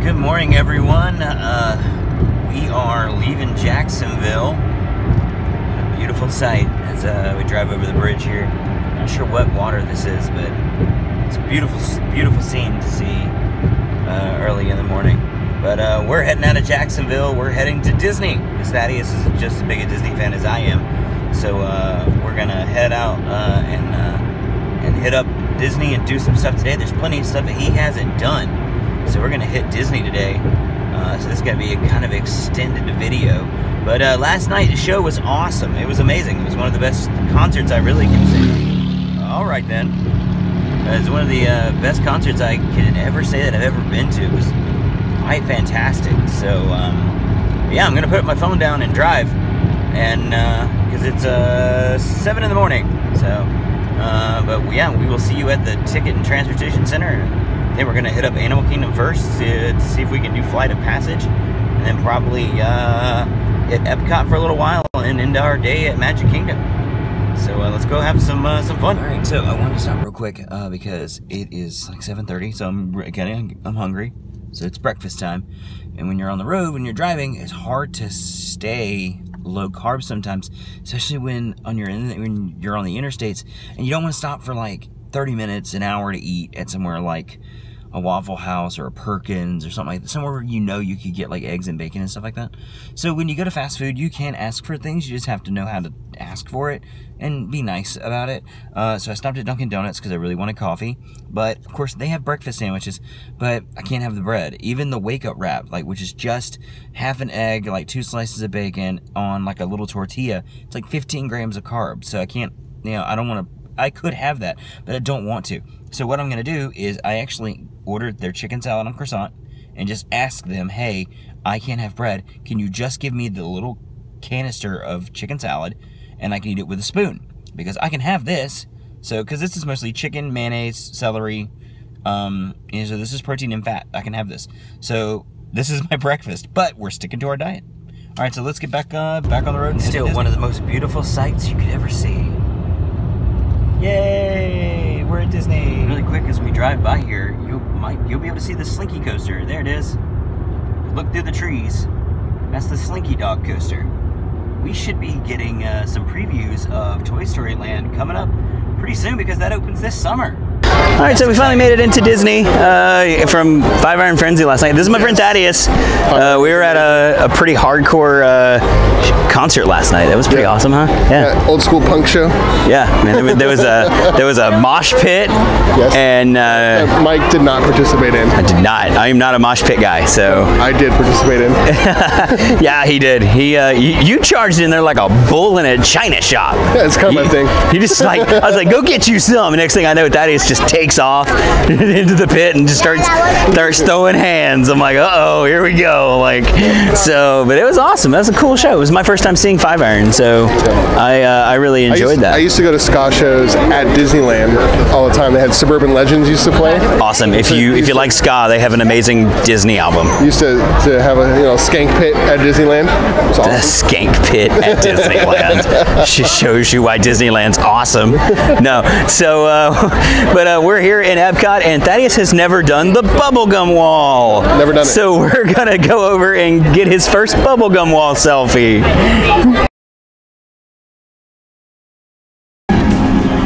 Good morning, everyone. We are leaving Jacksonville. A beautiful sight as we drive over the bridge here. Not sure what water this is, but it's a beautiful scene to see early in the morning. But we're heading out of Jacksonville. We're heading to Disney because Thaddeus is just as big a Disney fan as I am. So we're gonna head out and hit up Disney and do some stuff today. There's plenty of stuff that he hasn't done. So we're gonna hit Disney today. So this is gonna be a kind of extended video. But last night the show was awesome. It was amazing. It was one of the best concerts I really can say. All right then. It's one of the best concerts I can ever say that I've ever been to. It was quite fantastic. So yeah, I'm gonna put my phone down and drive, and because it's 7 in the morning. So but yeah, we will see you at the Ticket and Transportation Center. Then we're gonna hit up Animal Kingdom first to see if we can do Flight of Passage, and then probably hit Epcot for a little while and end our day at Magic Kingdom. So let's go have some fun. All right, so I wanted to stop real quick because it is like 7:30, so I'm hungry. So it's breakfast time, and when you're on the road, when you're driving, it's hard to stay low carb sometimes, especially when you're on the interstates and you don't want to stop for like 30 minutes, an hour to eat at somewhere like a Waffle House or a Perkins or something like that, somewhere where you know you could get like eggs and bacon and stuff like that. So when you go to fast food, you can ask for things. You just have to know how to ask for it and be nice about it. So I stopped at Dunkin' Donuts because I really wanted coffee. But of course they have breakfast sandwiches, but I can't have the bread. Even the wake up wrap, which is just half an egg, like 2 slices of bacon on like a little tortilla. It's like 15 grams of carbs. So I can't, I don't want to. I could have that, but I don't want to. So what I'm going to do is I actually ordered their chicken salad on croissant and just ask them, hey, I can't have bread. Can you just give me the little canister of chicken salad and I can eat it with a spoon? Because I can have this. So, because this is mostly chicken, mayonnaise, celery. And so this is protein and fat. I can have this. So this is my breakfast, but we're sticking to our diet. All right, so let's get back on the road. And still one of the most beautiful sights you could ever see. Yay! We're at Disney. Really quick, as we drive by here, you'll be able to see the Slinky coaster. There it is. Look through the trees. That's the Slinky Dog coaster. We should be getting some previews of Toy Story Land coming up pretty soon because that opens this summer. All right, so we finally made it into Disney from Five Iron Frenzy last night. This is my friend Thaddeus. We were at a pretty hardcore concert last night. That was pretty awesome, huh? Yeah. Old school punk show. Yeah, man. There was a mosh pit. Yes. And Mike did not participate in. I did not. I am not a mosh pit guy, so. I did participate in. Yeah, he did. You charged in there like a bull in a china shop. Yeah, it's kind of my thing. He just I was like, go get you some. And next thing I know, Thaddeus just takes off into the pit and just starts throwing hands. I'm like, uh-oh, here we go. But it was awesome. That was a cool show. It was my first time seeing Five Iron, so I really enjoyed that. I used to go to ska shows at Disneyland all the time. They had Suburban Legends used to play. Awesome. If you like ska, they have an amazing Disney album. Used to have a skank pit at Disneyland. Awesome. The skank pit at Disneyland. She shows you why Disneyland's awesome. No, so but we're here in Epcot, and Thaddeus has never done the bubblegum wall. Never done it. So we're gonna go over and get his first bubblegum wall selfie.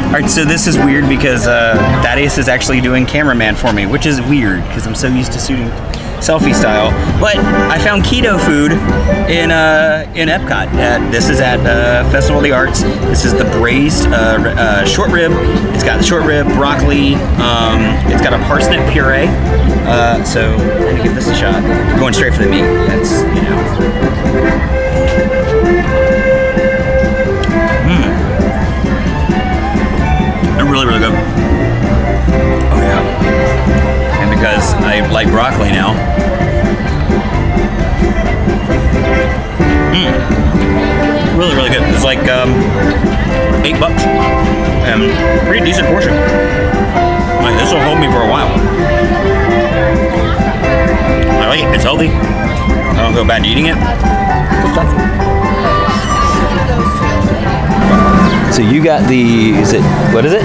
Alright, so this is weird because Thaddeus is actually doing cameraman for me, which is weird because I'm so used to shooting selfie style. But I found keto food in Epcot. This is at Festival of the Arts. This is the braised short rib. It's got the short rib, broccoli. It's got a parsnip puree. So I'm gonna give this a shot. I'm going straight for the meat. That's Really, really good. Oh yeah. And because I like broccoli now. Really, really good. It's like $8 and pretty decent portion. Like, this will hold me for a while. I like it. It's healthy. I don't feel bad eating it. Good stuff. So you got the, what is it?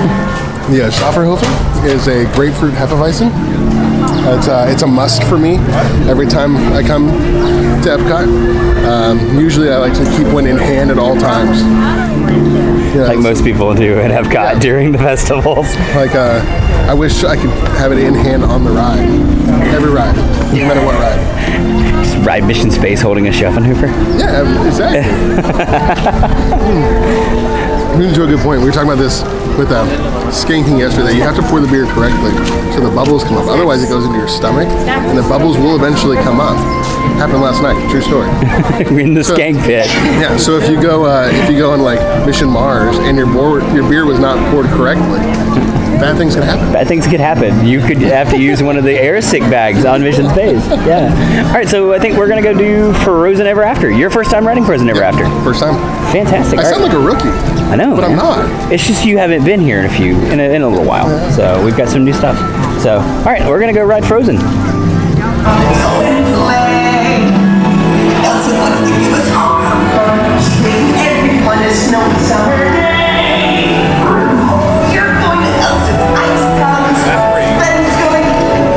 Yeah, Schafferhofen is a grapefruit Hefeweizen. It's a must for me every time I come to Epcot. Usually I like to keep one in hand at all times. Yeah, like most people do at Epcot during the festivals. Like, I wish I could have it in hand on the ride. Every ride, no matter what ride. Just ride Mission Space holding a Schaffenhofer. Yeah, exactly. To a good point. We were talking about this with skanking yesterday. You have to pour the beer correctly so the bubbles come up. Otherwise, it goes into your stomach, and the bubbles will eventually come up. Happened last night. True story. In the skank pit. Yeah. So if you go on like Mission Mars and your beer was not poured correctly, bad things can happen. Bad things could happen. You could have to use one of the air sick bags on Mission Space. Yeah. All right, so I think we're going to go do Frozen Ever After. Your first time riding Frozen Ever After. First time. Fantastic. I sound like a rookie. I know. But man. I'm not. It's just you haven't been here in a little while. Yeah. So we've got some new stuff. So, all right, we're going to go ride Frozen. Everyone is snowing summer day. You're going to Elson's ice palace. Ben's going,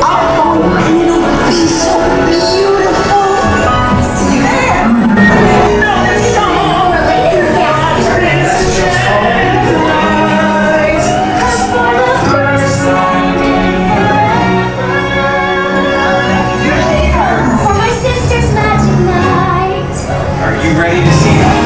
I'll go, and it'll be so beautiful. See you there. Another song. Let's just hold tight. 'Cause for the first time in forever, you're here. For my sister's magic night. Are you ready to see that?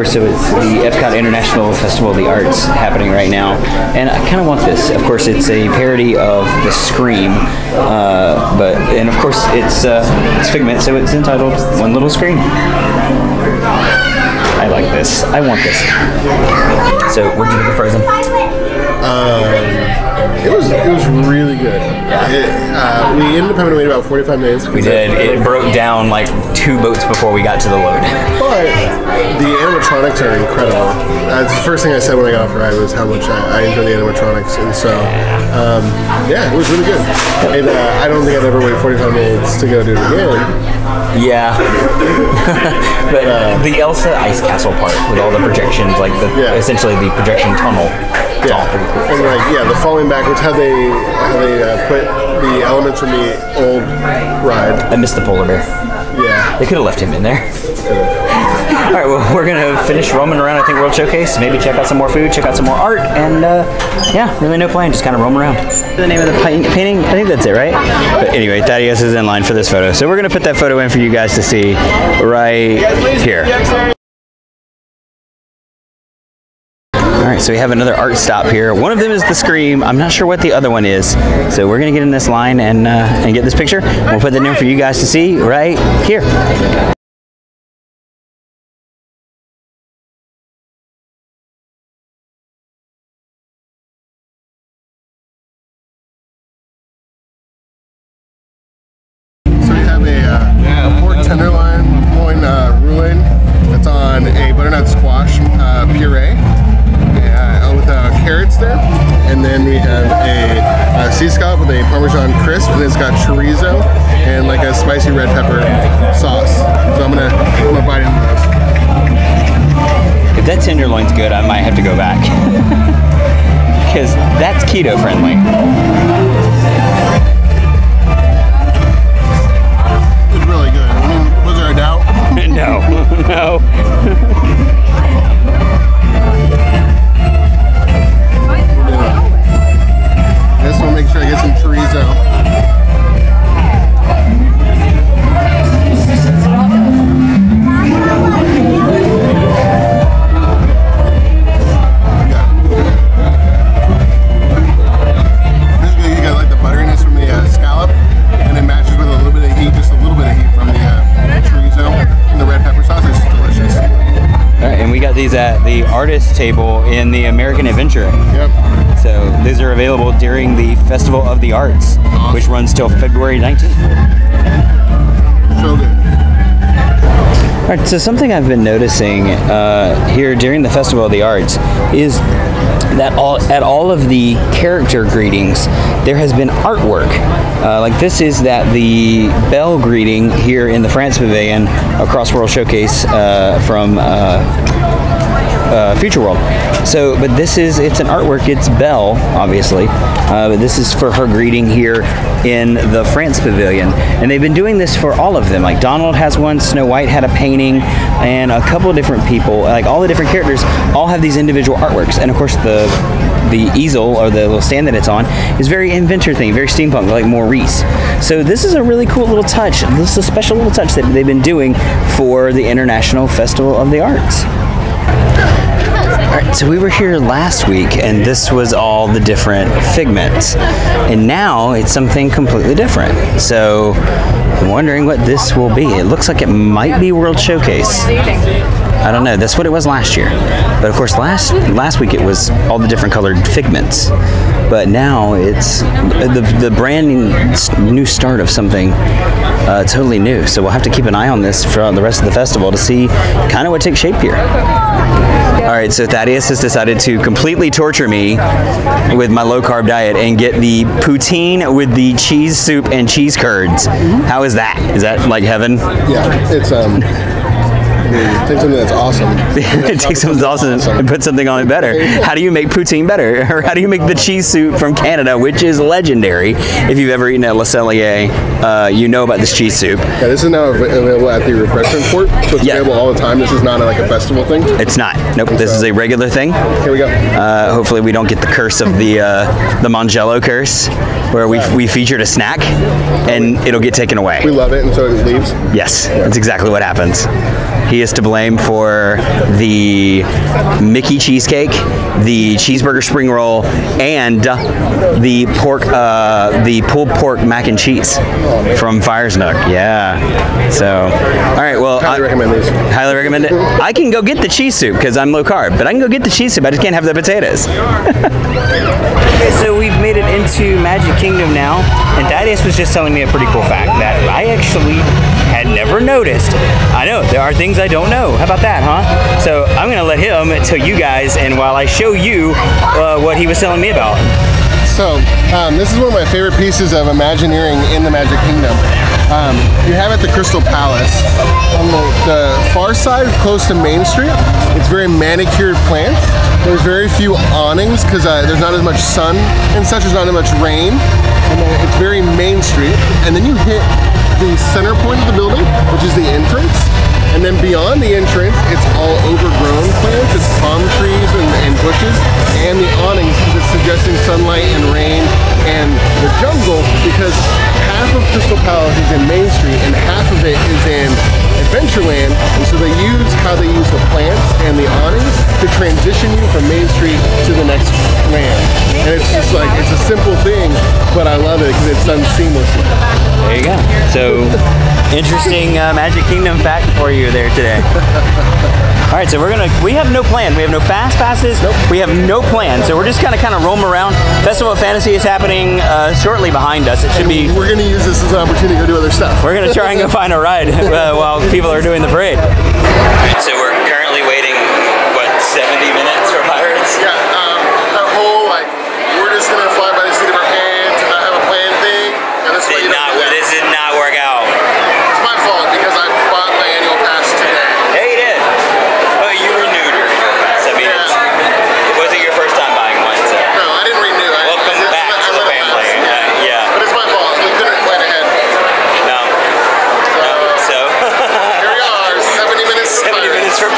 So it's the Epcot International Festival of the Arts happening right now, and I kind of want this. Of course, it's a parody of the Scream, and of course it's Figment, so it's entitled One Little Scream. I like this. I want this. So, what did you think of Frozen? It was really good. Yeah. We ended up having to wait about 45 minutes. We did. It broke down like 2 boats before we got to the load. But the animatronics are incredible. That's the first thing I said when I got off the ride was how much I enjoy the animatronics, and so yeah, it was really good. And I don't think I'd ever wait 45 minutes to go do it again. Yeah, but the Elsa Ice Castle part with all the projections, like essentially the projection tunnel. It's all pretty cool. And the falling backwards, how they put the elements from the old ride. I missed the polar bear. Yeah, they could have left him in there. All right, well, we're gonna finish roaming around, I think, World Showcase. Maybe check out some more food, check out some more art, and yeah, really no plan, just kind of roam around. The name of the painting, I think that's it, right? But anyway, Thaddeus is in line for this photo, so we're gonna put that photo in for you guys to see right here. All right, so we have another art stop here. One of them is the Scream. I'm not sure what the other one is, so we're gonna get in this line and get this picture. We'll put that in for you guys to see right here. Tenderloin roulade that's on a butternut squash puree with carrots there, and then we have a sea scallop with a Parmesan crisp, and it's got chorizo and like a spicy red pepper sauce. So I'm gonna bite into those. If that tenderloin's good, I might have to go back because that's keto friendly. No, no. This one makes the artist table in the American Adventure. Yep. So these are available during the Festival of the Arts, which runs till February 19th. So good. All right, so something I've been noticing here during the Festival of the Arts is that at all of the character greetings, there has been artwork. Like this is the bell greeting here in the France Pavilion across World Showcase from Future World. So, but it's an artwork. It's Belle, obviously, but this is for her greeting here in the France Pavilion. And they've been doing this for all of them. Like Donald has one, Snow White had a painting, and a couple of different people, like all the different characters, all have these individual artworks. And of course, the easel or the little stand that it's on is very inventor thing, very steampunk, like Maurice. So this is a really cool little touch. This is a special little touch that they've been doing for the International Festival of the Arts. Alright, so we were here last week and this was all the different figments. And now it's something completely different. So I'm wondering what this will be. It looks like it might be World Showcase. I don't know. That's what it was last year. But of course last week it was all the different colored figments. But now it's the brand new start of something totally new. So we'll have to keep an eye on this for the rest of the festival to see kind of what takes shape here. Alright, so Thaddeus has decided to completely torture me with my low-carb diet and get the poutine with the cheese soup and cheese curds. How is that? Is that like heaven? Yeah, it's take something that's awesome. Take something that's awesome and put something on it better. How do you make poutine better? Or how do you make the cheese soup from Canada, which is legendary? If you've ever eaten at Le Cellier, you know about this cheese soup. Yeah, this is now available at the refreshment court, so it's available all the time. This is not like a festival thing. It's not. Nope. This is a regular thing. Here we go. Hopefully we don't get the curse of the Mangello curse, where we featured a snack and it'll get taken away. We love it, and so it leaves. Yes, that's exactly what happens. He is to blame for the Mickey cheesecake, the cheeseburger spring roll, and the pulled pork mac and cheese from Fire's Nook. Yeah. So, all right. Well, highly recommend these. Highly recommend it. I can go get the cheese soup because I'm low carb, but I can go get the cheese soup. I just can't have the potatoes. Okay, so we've made it into Magic Kingdom now, and Thaddeus was just telling me a pretty cool fact that I actually had never noticed. I know, there are things I don't know. How about that, huh? So I'm gonna let him tell you guys, and while I show you what he was telling me about. So, this is one of my favorite pieces of Imagineering in the Magic Kingdom. You have at the Crystal Palace. On the far side, close to Main Street, it's very manicured plants. There's very few awnings because there's not as much sun and such, there's not as much rain. And it's very Main Street. And then you hit the center point of the building, which is the entrance. And then beyond the entrance, it's all overgrown plants. It's palm trees and bushes, and the awnings because it's suggesting sunlight and rain, and the jungle because half of Crystal Palace is in Main Street and half of it is in Adventureland, and so they use the plants and the awnings to transition you from Main Street to the next land. And it's just like, it's a simple thing, but I love it because it's done seamlessly. There you go. So, interesting Magic Kingdom fact for you there today. All right, so we have no plan. We have no fast passes. Nope. We have no plan. So we're just kind of roam around. Festival of Fantasy is happening shortly behind us. It should be. We're going to use this as an opportunity to go do other stuff. We're going to try and go find a ride while people are doing the parade. All right, so we're currently waiting, what, 70 minutes for Pirates? Yeah, that whole, we're just going to fly by the seat of our pants and not have a planned thing. And this did not work out. It's my fault because I bought my annual pass today. Yeah, you did. But you renewed your annual pass. I mean, it wasn't your first time buying one, so. No, I didn't renew. Welcome back to the family. Yeah. But it's my fault. We couldn't plan ahead. No. So. Here we are, 70 minutes for 70 minutes for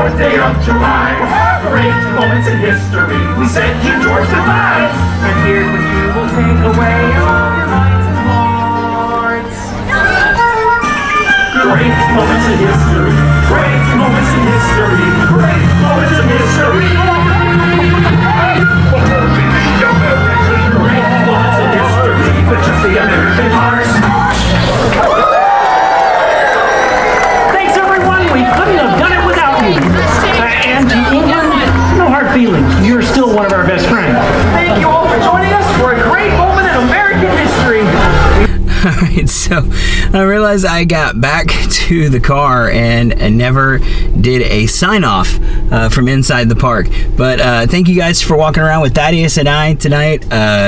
4th day of July. Great moments in history. We said King George goodbye. And here's what you will take away all your minds and hearts. Great moments in history. Great moments in history. Great moments in history. Great moments in history. But just the American heart. Thanks everyone. We couldn't have done it without you. And England, no hard feelings. You're still one of our best friends. Thank you all for joining us for a great moment in American history. Alright, so I realized I got back to the car and never did a sign-off from inside the park. But thank you guys for walking around with Thaddeus and I tonight.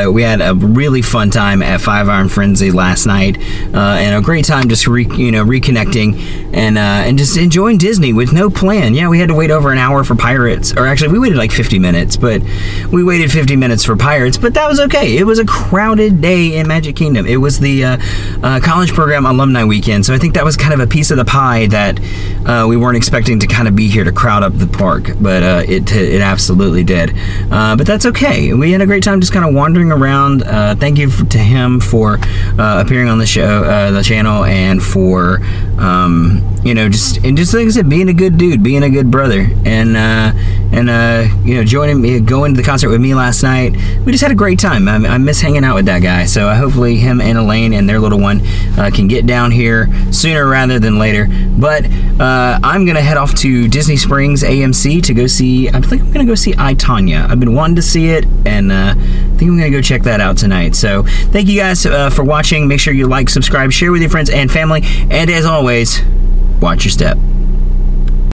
We had a really fun time at Five Iron Frenzy last night, and a great time just reconnecting and just enjoying Disney with no plan. Yeah, we had to wait over an hour for Pirates, or actually we waited like 50 minutes, but we waited 50 minutes for Pirates, but that was okay. It was a crowded day in Magic Kingdom. It was the college program alumni weekend, so I think that was kind of a piece of the pie that we weren't expecting to kind of be here to crowd up the park, but it absolutely did. But that's okay. We had a great time just kind of wandering around. Thank you to him for appearing on the show, the channel, and for just like I said, being a good dude, being a good brother, and joining me, going to the concert with me last night. We just had a great time. I miss hanging out with that guy, so hopefully him and Elaine and their little one can get down here sooner rather than later. But I'm gonna head off to Disney Springs AMC to go see, I think I'm gonna go see I, Tonya. I've been wanting to see it, and I think I'm gonna go check that out tonight. So thank you guys for watching. Make sure you like, subscribe, share with your friends and family, and as always, watch your step.